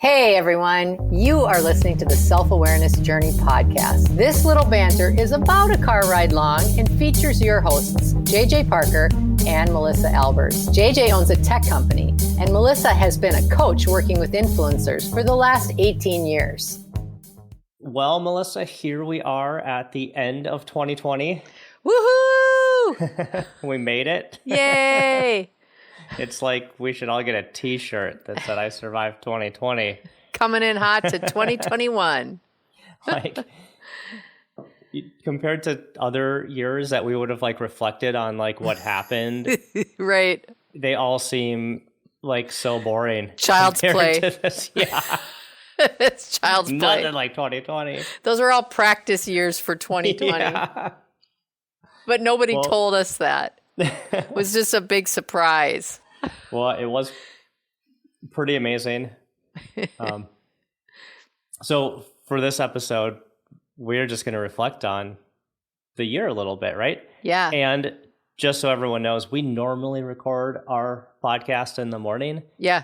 Hey everyone, you are listening to the Self-Awareness Journey podcast. This little banter is about a car ride long and features your hosts, JJ Parker and Melissa Albers. JJ owns a tech company and Melissa has been a coach working with influencers for the last 18 years. Well, Melissa, here we are at the end of 2020. Woohoo! We made it. Yay! It's like we should all get a t-shirt that said I survived 2020. Coming in hot to 2021. Like, compared to other years that we would have like reflected on like what happened. Right. They all seem like so boring. Child's play. To this. Yeah. It's child's play. Nothing like 2020. Those were all practice years for 2020. Yeah. But nobody told us that. It was just a big surprise. Well, it was pretty amazing. So for this episode, we're just going to reflect on the year a little bit, right? Yeah. And just so everyone knows, we normally record our podcast in the morning. Yeah.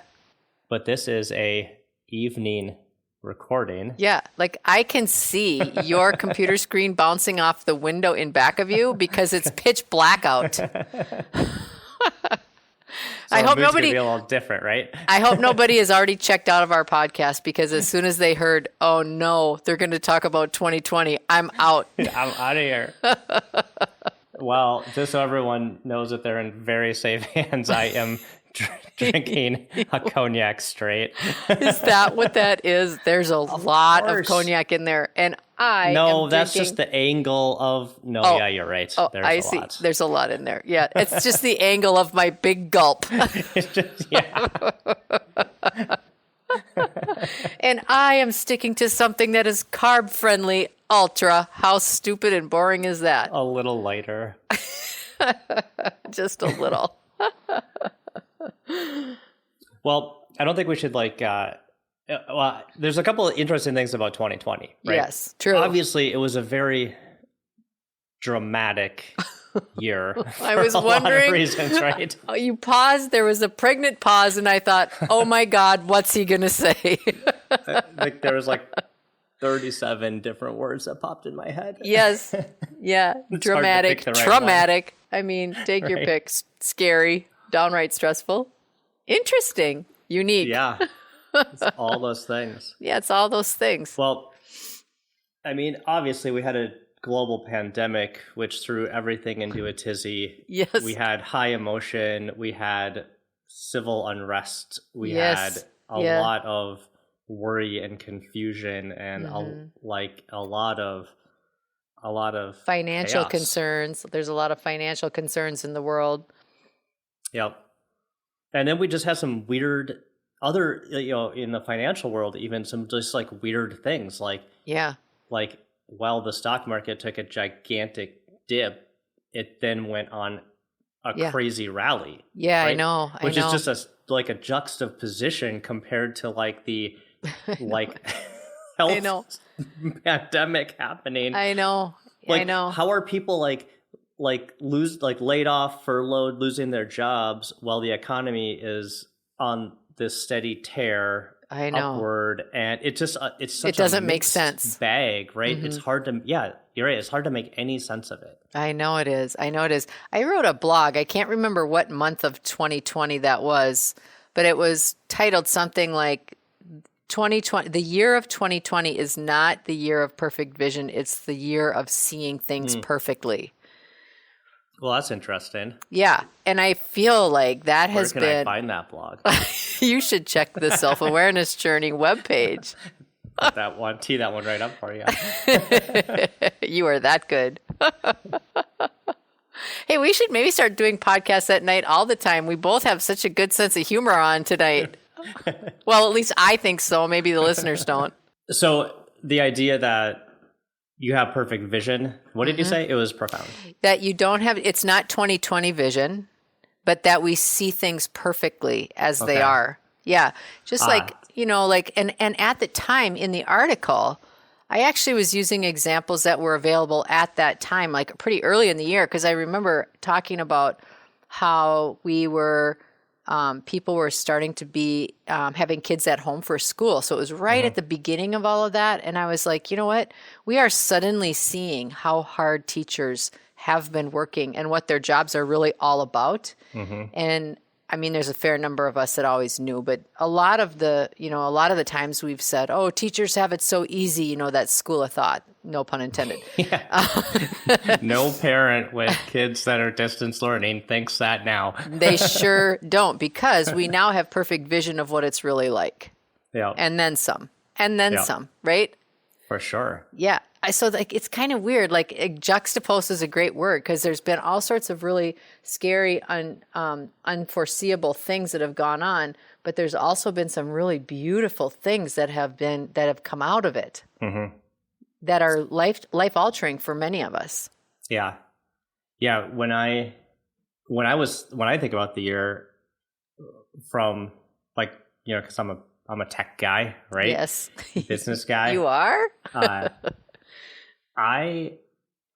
But this is a evening recording. Yeah, like I can see your computer screen bouncing off the window in back of you because it's pitch black out. So I hope nobody be a little different, right? I hope nobody has already checked out of our podcast because as soon as they heard, oh no, they're going to talk about 2020, I'm out. I'm out of here. Well, just so everyone knows that they're in very safe hands, I am drinking a cognac straight. Is that what that is? There's a lot of cognac in there. And No, that's just the angle of... No, yeah, you're right. Oh, There's I a see. lot. There's a lot in there. Yeah, it's just the angle of my big gulp. It's just, yeah. And I am sticking to something that is carb-friendly, ultra. How stupid and boring is that? A little lighter. Just a little. Well, I don't think we should well, there's a couple of interesting things about 2020, right? Yes, true. Obviously, it was a very dramatic year. I was wondering. A lot of reasons, right? You paused. There was a pregnant pause, and I thought, "Oh my God, what's he gonna say?" Like there was like 37 different words that popped in my head. Yes. Yeah. Dramatic. Traumatic. I mean, take your pick. Scary. Downright stressful. Interesting. Unique. Yeah. It's all those things. Yeah, it's all those things. Well, I mean, obviously we had a global pandemic which threw everything into a tizzy. Yes. We had high emotion, we had civil unrest, we had a lot of worry and confusion and a lot of financial chaos. concerns. There's a lot of financial concerns in the world. Yep. And then we just had some weird other, in the financial world, even some just like weird things like while the stock market took a gigantic dip, it then went on a crazy rally. Yeah, right? I know. Which is just a juxtaposition compared to like the health pandemic happening. I know. I know. How are people laid off, furloughed, losing their jobs while the economy is on this steady tear upward? And it just it's such it doesn't make sense bag, right? It's hard to you're right, it's hard to make any sense of it. I know it is. I wrote a blog. I can't remember what month of 2020 that was, but it was titled something like 2020, the year of 2020 is not the year of perfect vision, it's the year of seeing things perfectly. Well, that's interesting. Yeah, and I feel like that has been... Where can I find that blog? You should check the Self-Awareness Journey webpage. Tee that one right up for you. You are that good. Hey, we should maybe start doing podcasts at night all the time. We both have such a good sense of humor on tonight. Well, at least I think so. Maybe the listeners don't. So the idea that you have perfect vision. What did you say? It was profound. That you don't have, it's not 2020 vision, but that we see things perfectly as they are. Yeah. Just and at the time in the article, I actually was using examples that were available at that time, like pretty early in the year, because I remember talking about how we were people were starting to be having kids at home for school. So it was right at the beginning of all of that. And I was like, you know what? We are suddenly seeing how hard teachers have been working and what their jobs are really all about. And I mean, there's a fair number of us that always knew, but a lot of the times we've said, oh, teachers have it so easy, that school of thought, no pun intended. No parent with kids that are distance learning thinks that now. They sure don't, because we now have perfect vision of what it's really like. Yeah. And then some, some, right? For sure. Yeah. So it's kind of weird. Juxtapose is a great word, because there's been all sorts of really scary, unforeseeable things that have gone on, but there's also been some really beautiful things that have come out of it that are life altering for many of us. Yeah. Yeah. When I think about the year from because I'm a tech guy, right? Yes. Business guy. You are?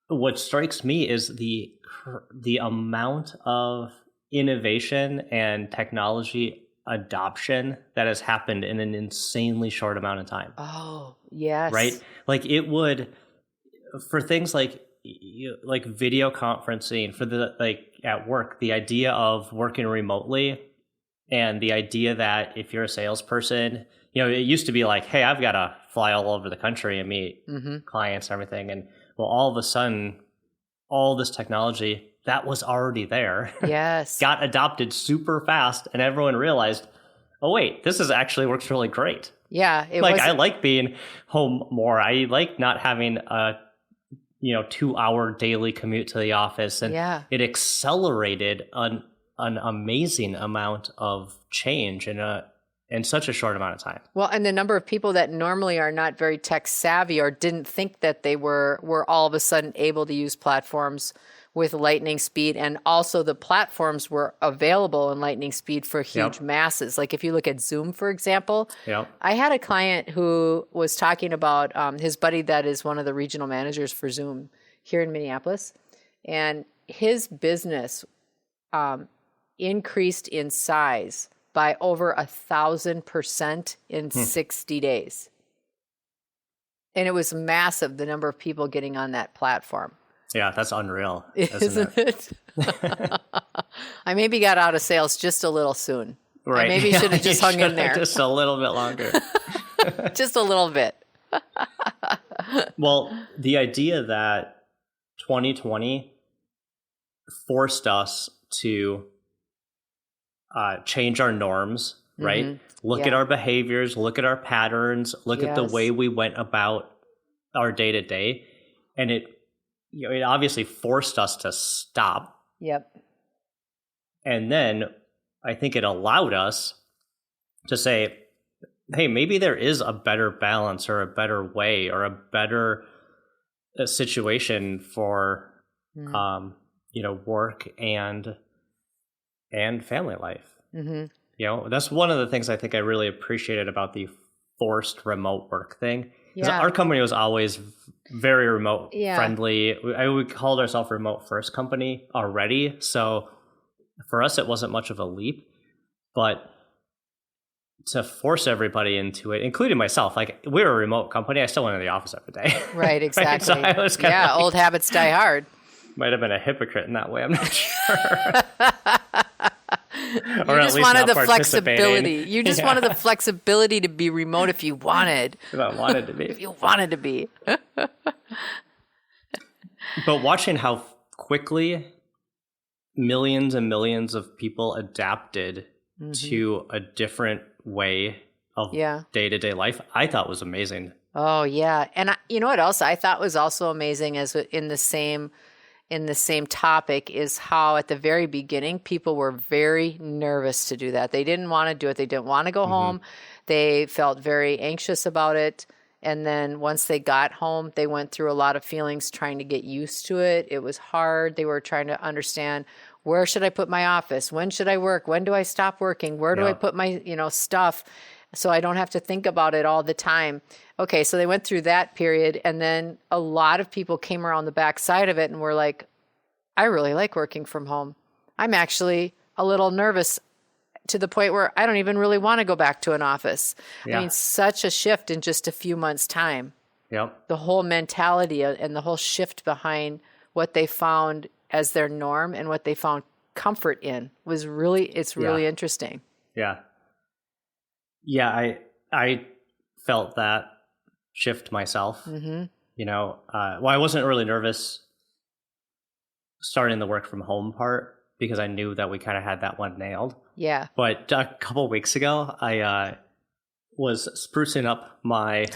What strikes me is the amount of innovation and technology adoption that has happened in an insanely short amount of time. Oh, yes. Right? It would, for things like video conferencing, for at work, the idea of working remotely, and the idea that if you're a salesperson, it used to be like, hey, I've got to fly all over the country and meet clients and everything. And well, all of a sudden, all this technology that was already there got adopted super fast. And everyone realized, oh, wait, this actually works really great. Yeah. I like being home more. I like not having a 2-hour daily commute to the office. And it accelerated an amazing amount of change in such a short amount of time. Well, and the number of people that normally are not very tech savvy or didn't think that they were all of a sudden able to use platforms with lightning speed, and also the platforms were available in lightning speed for huge masses. Like if you look at Zoom, for example, I had a client who was talking about his buddy that is one of the regional managers for Zoom here in Minneapolis, and his business increased in size by over 1,000% in 60 days. And it was massive, the number of people getting on that platform. Yeah, that's unreal. Isn't it? I maybe got out of sales just a little soon. Right. I maybe should have just hung in there. Just a little bit longer. Just a little bit. Well, the idea that 2020 forced us to change our norms, right? Look at our behaviors, look at our patterns, look at the way we went about our day to day. And it obviously forced us to stop. Yep. And then I think it allowed us to say, hey, maybe there is a better balance or a better way or a better situation for, work and family life. That's one of the things I think I really appreciated about the forced remote work thing. Our company was always very remote friendly. We called ourselves a remote first company already. So for us, it wasn't much of a leap, but to force everybody into it, including myself, we're a remote company. I still went to the office every day. Right. Exactly. Right? So I was kinda old habits die hard. Might have been a hypocrite in that way. I'm not sure. You just wanted the flexibility. You just wanted the flexibility to be remote if you wanted. If I wanted to be. If you wanted to be. But watching how quickly millions and millions of people adapted to a different way of day-to-day life, I thought was amazing. Oh, yeah. And you know what else I thought was also amazing as in the same topic is how at the very beginning, people were very nervous to do that. They didn't want to do it. They didn't want to go home. They felt very anxious about it. And then once they got home, they went through a lot of feelings trying to get used to it. It was hard. They were trying to understand, where should I put my office? When should I work? When do I stop working? Where do I put my, stuff so I don't have to think about it all the time? Okay, so they went through that period. And then a lot of people came around the backside of it and were like, I really like working from home. I'm actually a little nervous to the point where I don't even really want to go back to an office. Yeah. I mean, such a shift in just a few months' time. Yep. The whole mentality and the whole shift behind what they found as their norm and what they found comfort in was really, it's really interesting. Yeah. Yeah. I felt that shift myself, you know, well, I wasn't really nervous starting the work from home part because I knew that we kind of had that one nailed. Yeah. But a couple of weeks ago, I was sprucing up my,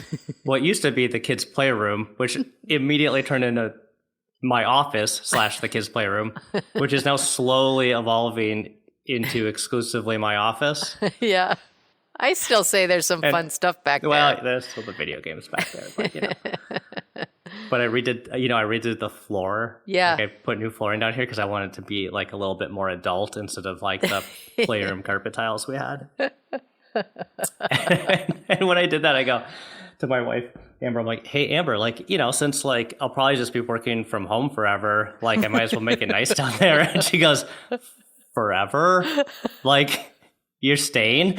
what used to be the kids' playroom, which immediately turned into my office / the kids' playroom, which is now slowly evolving into exclusively my office. Yeah. I still say there's some fun stuff back there. Well, there's still the video games back there, but you know. But I redid the floor. Yeah. Like I put new flooring down here because I wanted it to be like a little bit more adult instead of like the playroom carpet tiles we had. And when I did that, I go to my wife, Amber, I'm like, hey, Amber, like, you know, since like I'll probably just be working from home forever, like I might as well make it nice down there. And she goes, forever? Like, you're staying?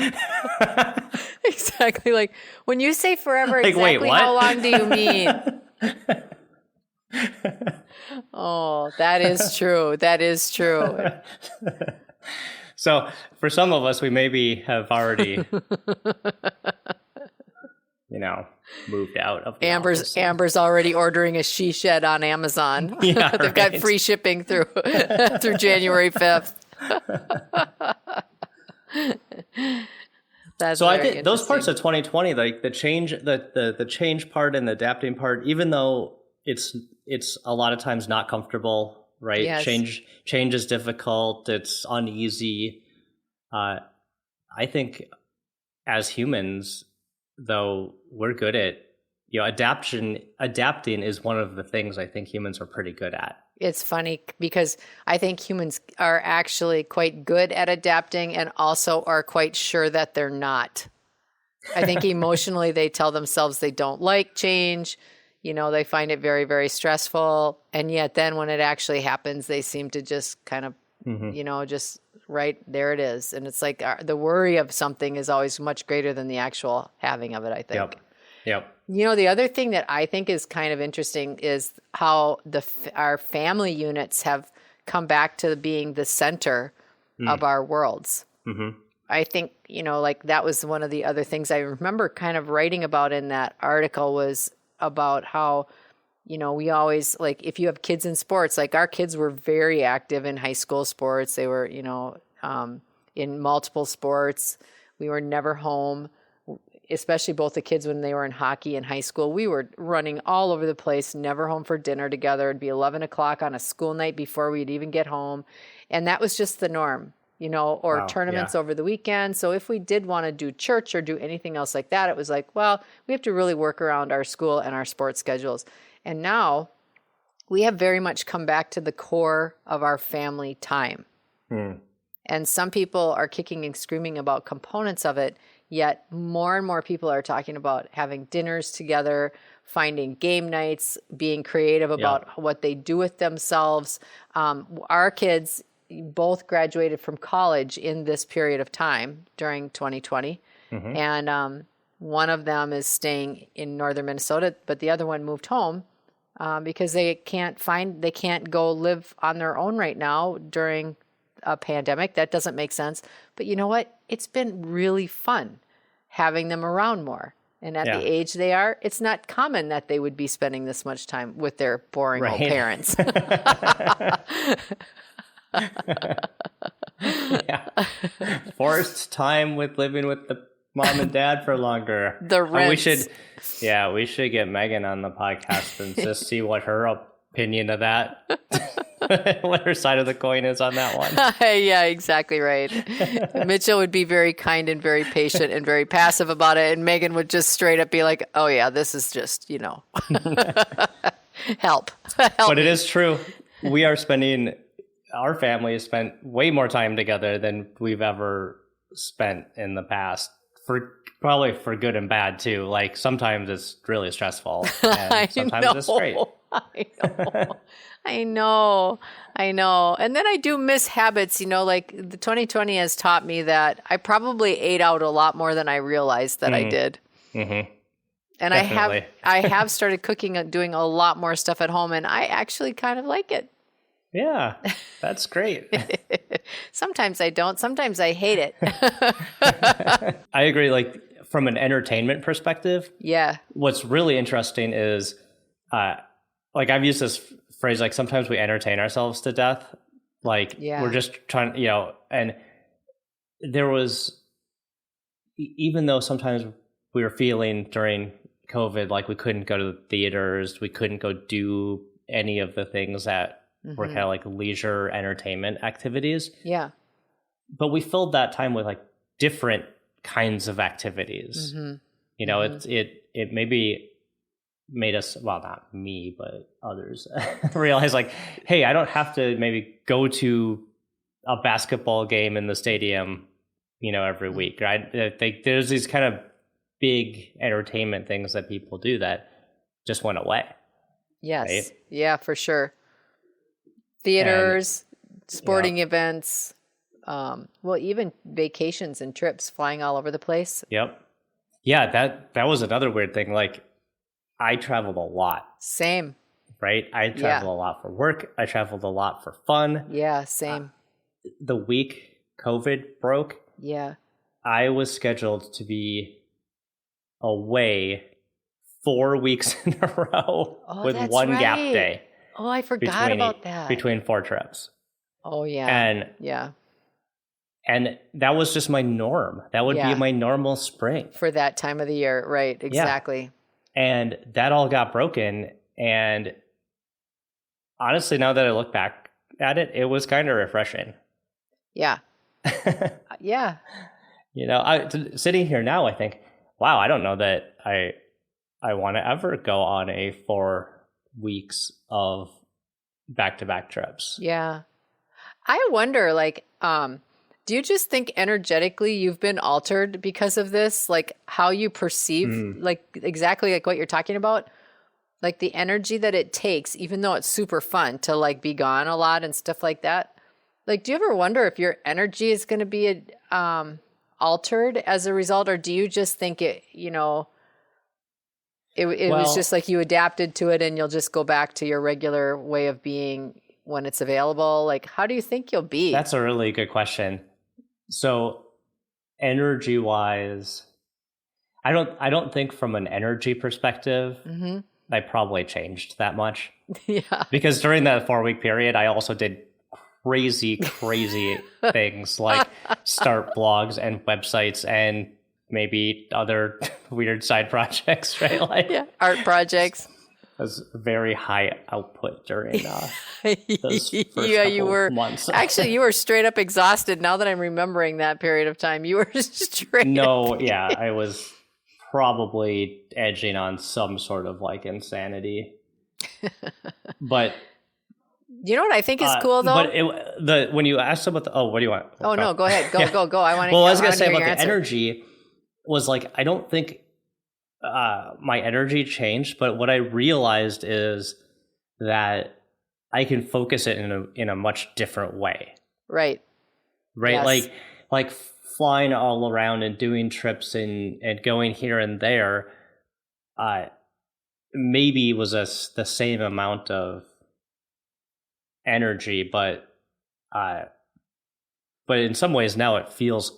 Exactly. Like, when you say forever, like, exactly wait, what? how long do you mean? Oh, that is true. That is true. So for some of us, we maybe have already, you know, moved out of the office. Amber's already ordering a she shed on Amazon. Yeah, They've got free shipping through January 5th. That's so I think those parts of 2020, like the change, the change part and the adapting part, even though it's a lot of times not comfortable, right? Yes. Change is difficult. It's uneasy. I think as humans, though, we're good at, you know, adapting is one of the things I think humans are pretty good at. It's funny because I think humans are actually quite good at adapting and also are quite sure that they're not. I think emotionally they tell themselves they don't like change. You know, they find it very, very stressful. And yet then when it actually happens, they seem to just kind of, you know, just right there it is. And it's like the worry of something is always much greater than the actual having of it, I think. Yep. You know, the other thing that I think is kind of interesting is how our family units have come back to being the center of our worlds. Mm-hmm. I think, you know, like that was one of the other things I remember kind of writing about in that article was about how, you know, we always, like, if you have kids in sports, like our kids were very active in high school sports. They were, you know, in multiple sports. We were never home. Especially both the kids when they were in hockey in high school, we were running all over the place, never home for dinner together. It'd be 11 o'clock on a school night before we'd even get home. And that was just the norm, you know, or tournaments over the weekend. So if we did want to do church or do anything else like that, it was like, well, we have to really work around our school and our sports schedules. And now we have very much come back to the core of our family time. And some people are kicking and screaming about components of it. Yet more and more people are talking about having dinners together, finding game nights, being creative about what they do with themselves. Our kids both graduated from college in this period of time during 2020. Mm-hmm. And one of them is staying in northern Minnesota, but the other one moved home because they can't go live on their own right now during a pandemic. That doesn't make sense. But you know what? It's been really fun having them around more. And at the age they are, it's not common that they would be spending this much time with their boring old parents. Forced time with living with the mom and dad for longer. The rents. We should get Megan on the podcast and just see what her opinion of that, what her side of the coin is on that one. Yeah, exactly right. Mitchell would be very kind and very patient and very passive about it. And Megan would just straight up be like, oh yeah, this is just, you know, help. But it is true. Our family has spent way more time together than we've ever spent in the past probably for good and bad too. Like sometimes it's really stressful and sometimes it's great. I know. And then I do miss habits, like the 2020 has taught me that I probably ate out a lot more than I realized that I did. Mm-hmm. And definitely. I have started cooking and doing a lot more stuff at home, and I actually kind of like it. Yeah, that's great. Sometimes I don't. Sometimes I hate it. I agree. Like from an entertainment perspective, yeah. What's really interesting is, like I've used this phrase, like sometimes we entertain ourselves to death. Like we're just trying, and there was, even though sometimes we were feeling during COVID, like we couldn't go to the theaters, we couldn't go do any of the things that were kind of like leisure entertainment activities. Yeah. But we filled that time with like different kinds of activities. It maybe made us, well, not me, but others realize like, hey, I don't have to maybe go to a basketball game in the stadium, every week, right? I think there's these kind of big entertainment things that people do that just went away. Yes. Right? Yeah, for sure. Theaters, sporting events, even vacations and trips, flying all over the place. Yep. Yeah, that was another weird thing. Like I traveled a lot. Same. Right? I traveled a lot for work. I traveled a lot for fun. Yeah, same. The week COVID broke, I was scheduled to be away 4 weeks in a row with one gap day. Oh, I forgot about that. Between 4 trips. Oh, yeah. And that was just my norm. That would be my normal spring. For that time of the year. Right. Exactly. Yeah. And that all got broken. And honestly, now that I look back at it, it was kind of refreshing. Yeah. Yeah. Sitting here now, I think, wow, I don't know that I want to ever go on a 4 weeks of back-to-back trips. Yeah. I wonder, do you just think energetically you've been altered because of this? Like how you perceive, exactly like what you're talking about? Like the energy that it takes, even though it's super fun to be gone a lot and stuff like that. Like, do you ever wonder if your energy is going to be altered as a result? Or do you just think it was just like you adapted to it and you'll just go back to your regular way of being when it's available? Like, how do you think you'll be? That's a really good question. So energy wise, I don't think from an energy perspective, I probably changed that much. Yeah. Because during that 4-week period, I also did crazy things like start blogs and websites and maybe other weird side projects, right? Like art projects. It was very high output during those first months. Actually, you were straight up exhausted. Now that I'm remembering that period of time, you were straight I was probably edging on some sort of insanity. But you know what I think is cool though? But when you asked about what do you want? Oh, no, go ahead. Go. I want to. Well, I was going to say about the energy was I don't think my energy changed, but what I realized is that I can focus it in a much different way. Right. Yes. Like flying all around and doing trips and going here and there, maybe was the same amount of energy, but in some ways now it feels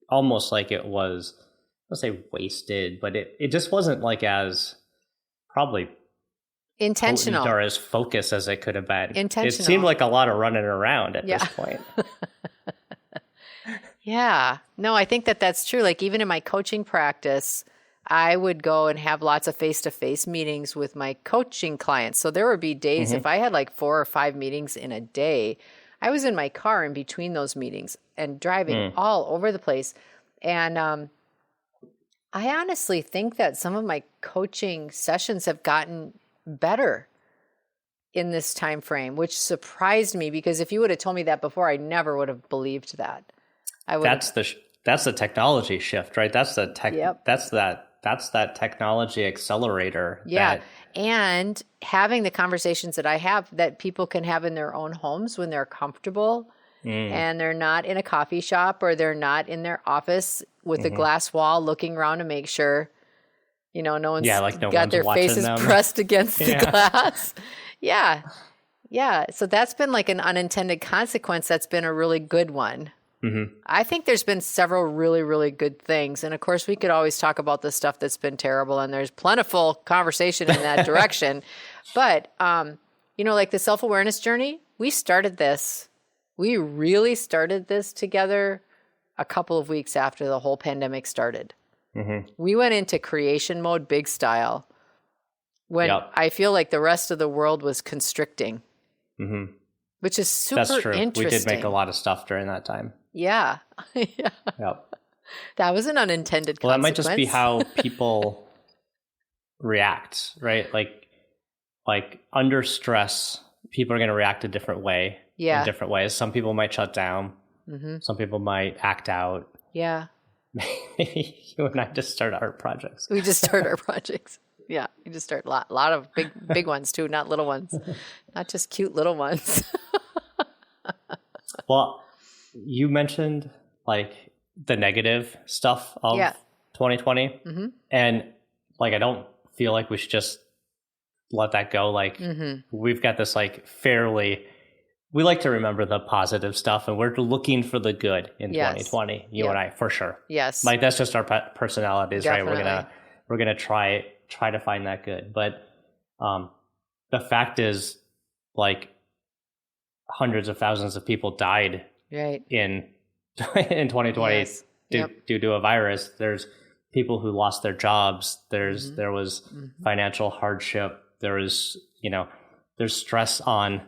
almost like it was, I don't say wasted, but it just wasn't as probably intentional or as focused as it could have been. Intentional. It seemed like a lot of running around at this point. Yeah. No, I think that's true. Even in my coaching practice, I would go and have lots of face-to-face meetings with my coaching clients. So there would be days, if I had 4 or 5 meetings in a day, I was in my car in between those meetings and driving all over the place. And I honestly think that some of my coaching sessions have gotten better in this time frame, which surprised me, because if you would have told me that before, I never would have believed that. that's the technology shift, right? That's the tech. Yep. That's that technology accelerator. Yeah. And having the conversations that I have that people can have in their own homes when they're comfortable and they're not in a coffee shop or they're not in their office with a glass wall looking around to make sure, no one's got their faces pressed against the glass. Yeah. Yeah. So that's been like an unintended consequence. That's been a really good one. Mm-hmm. I think there's been several really, really good things. And of course, we could always talk about the stuff that's been terrible, and there's plentiful conversation in that direction. But, like the self-awareness journey, we really started this together a couple of weeks after the whole pandemic started. Mm-hmm. We went into creation mode, big style, when I feel like the rest of the world was constricting, which is super interesting. That's true. We did make a lot of stuff during that time. Yeah. Yep. That was an unintended consequence. Well, that might just be how people react, right? Like under stress, people are going to react a different way. Yeah. In different ways. Some people might shut down. Mm-hmm. Some people might act out. Yeah. Maybe you and I just start art projects. We just start our projects. Yeah. We just start a lot of big ones too, not little ones. Not just cute little ones. Well, you mentioned like the negative stuff of 2020. Mm-hmm. And like, I don't feel like we should just let that go. Like we've got this like we like to remember the positive stuff, and we're looking for the good in 2020, you and I, for sure. Yes. Like that's just our personalities, Definitely. Right? We're going to try to find that good. But the fact is, like, hundreds of thousands of people died in 2020 due to a virus. There's people who lost their jobs. There was financial hardship. There was, there's stress on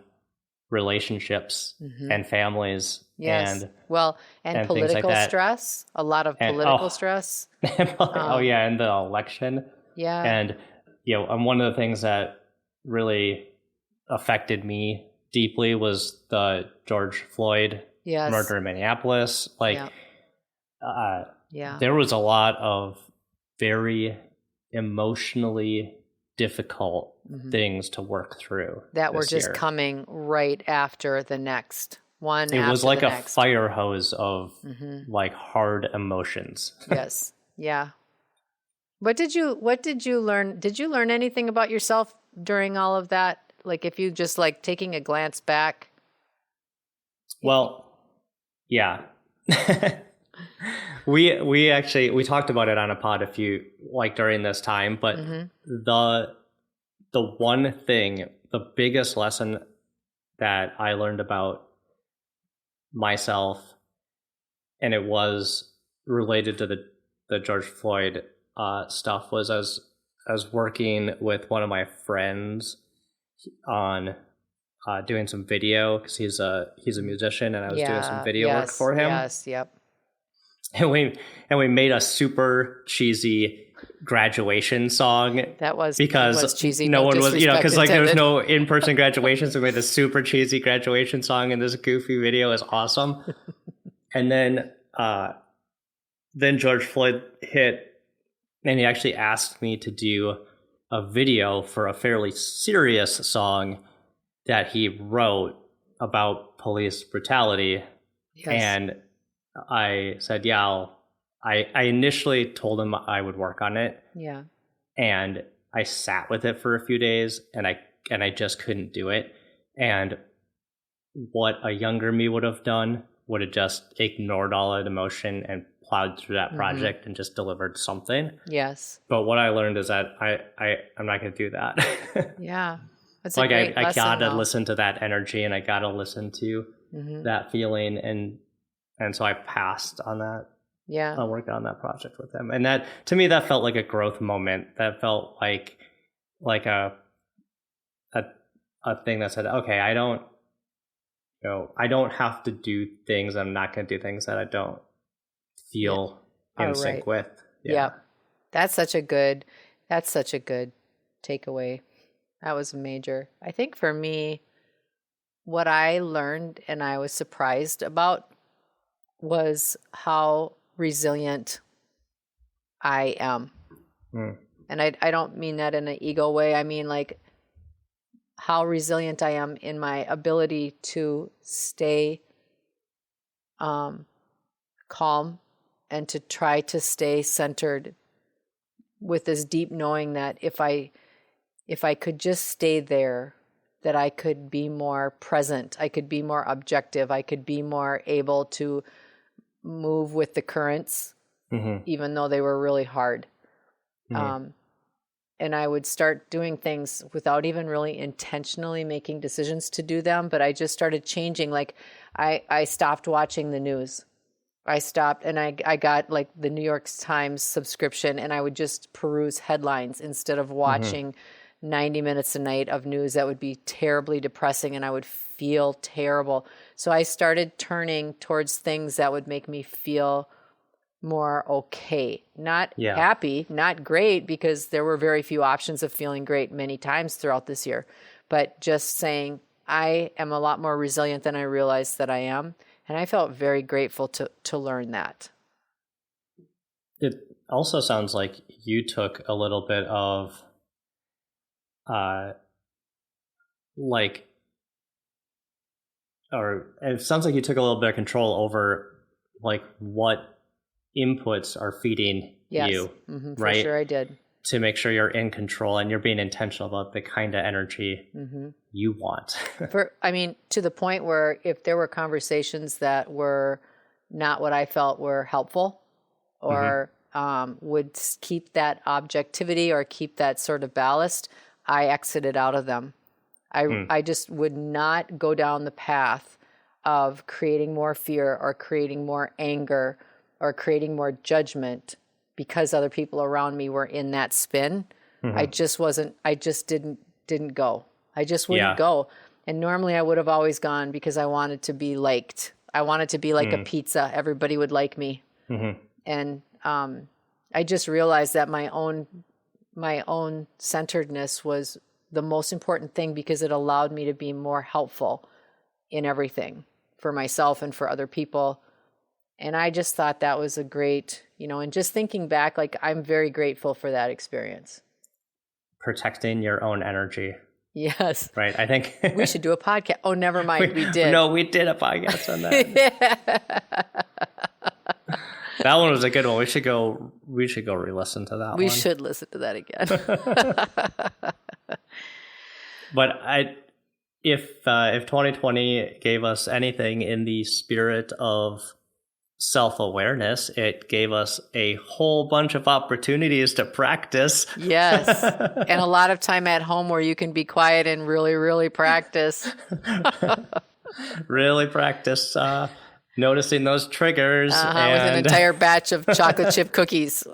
relationships and families. Yes. And political like stress, a lot of political stress. And the election. Yeah. And, one of the things that really affected me deeply was the George Floyd murder in Minneapolis. There was a lot of very emotionally difficult things to work through that were just coming right after the next one. It was like a fire hose of like hard emotions. Yes. Yeah. What did you learn? Did you learn anything about yourself during all of that? Like if you just like taking a glance back? Well, yeah. We talked about it on a pod during this time, but the one thing, the biggest lesson that I learned about myself, and it was related to the George Floyd stuff, was I was working with one of my friends on doing some video, because he's a musician, and I was doing some video work for him. Yes, yep. And we made a super cheesy graduation song. That was cheesy. No one was, because like there was no in-person graduation, so we made this super cheesy graduation song, and this goofy video is awesome. And then George Floyd hit, and he actually asked me to do a video for a fairly serious song that he wrote about police brutality. Yes. And I said, I initially told him I would work on it. Yeah. And I sat with it for a few days, and I just couldn't do it. And what a younger me would have done would have just ignored all that emotion and plowed through that project and just delivered something. Yes. But what I learned is that I'm not going to do that. Yeah. That's like I gotta listen to that energy, and I gotta listen to that feeling, and so I passed on that. Yeah. I worked on that project with him, and that, to me, that felt like a growth moment. That felt like a thing that said, okay, I don't have to do things. I'm not going to do things that I don't feel in sync with. Yeah. That's such a good takeaway. That was major. I think for me, what I learned and I was surprised about was how resilient I am. And I don't mean that in an ego way. I mean like how resilient I am in my ability to stay calm and to try to stay centered with this deep knowing that if I could just stay there, that I could be more present, I could be more objective, I could be more able to move with the currents, even though they were really hard. And I would start doing things without even really intentionally making decisions to do them, but I just started changing. Like I stopped watching the news. I stopped and I got like the New York Times subscription, and I would just peruse headlines instead of watching 90 minutes a night of news that would be terribly depressing, and I would feel terrible. So I started turning towards things that would make me feel more okay, not happy, not great, because there were very few options of feeling great many times throughout this year, but just saying I am a lot more resilient than I realized that I am. And I felt very grateful to learn that. It also sounds like you took a little bit of it sounds like you took a little bit of control over like what inputs are feeding you, right? For sure I did. To make sure you're in control and you're being intentional about the kind of energy you want. To the point where if there were conversations that were not what I felt were helpful or would keep that objectivity or keep that sort of ballast, I exited out of them. I just would not go down the path of creating more fear or creating more anger or creating more judgment because other people around me were in that spin. I just didn't go. I just wouldn't go. And normally I would have always gone because I wanted to be liked. I wanted to be like a pizza. Everybody would like me. And I just realized that my own centeredness was the most important thing because it allowed me to be more helpful in everything for myself and for other people. And I just thought that was a great, and just thinking back, like I'm very grateful for that experience. Protecting your own energy. Yes. Right. I think we should do a podcast. Oh, never mind. We did. No, we did a podcast on that. That one was a good one. We should go re-listen to that one. We should listen to that again. But if 2020 gave us anything in the spirit of self-awareness, it gave us a whole bunch of opportunities to practice. Yes. And a lot of time at home where you can be quiet and really, really practice. Really practice noticing those triggers. With an entire batch of chocolate chip cookies.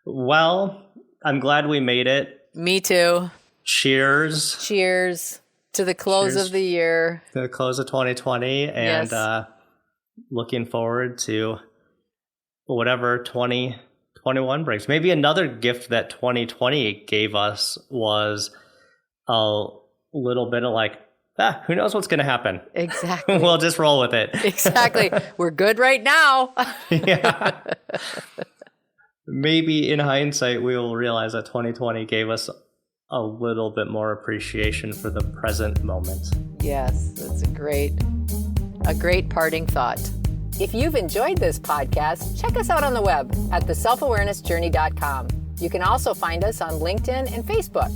Well, I'm glad we made it. Me too. Cheers. Cheers to the close of the year. To the close of 2020. And yes. Looking forward to whatever 2021 brings. Maybe another gift that 2020 gave us was a little bit of like, who knows what's going to happen? Exactly. We'll just roll with it. Exactly. We're good right now. Yeah. Maybe in hindsight, we will realize that 2020 gave us a little bit more appreciation for the present moment. Yes, that's a great parting thought. If you've enjoyed this podcast, check us out on the web at theselfawarenessjourney.com. You can also find us on LinkedIn and Facebook.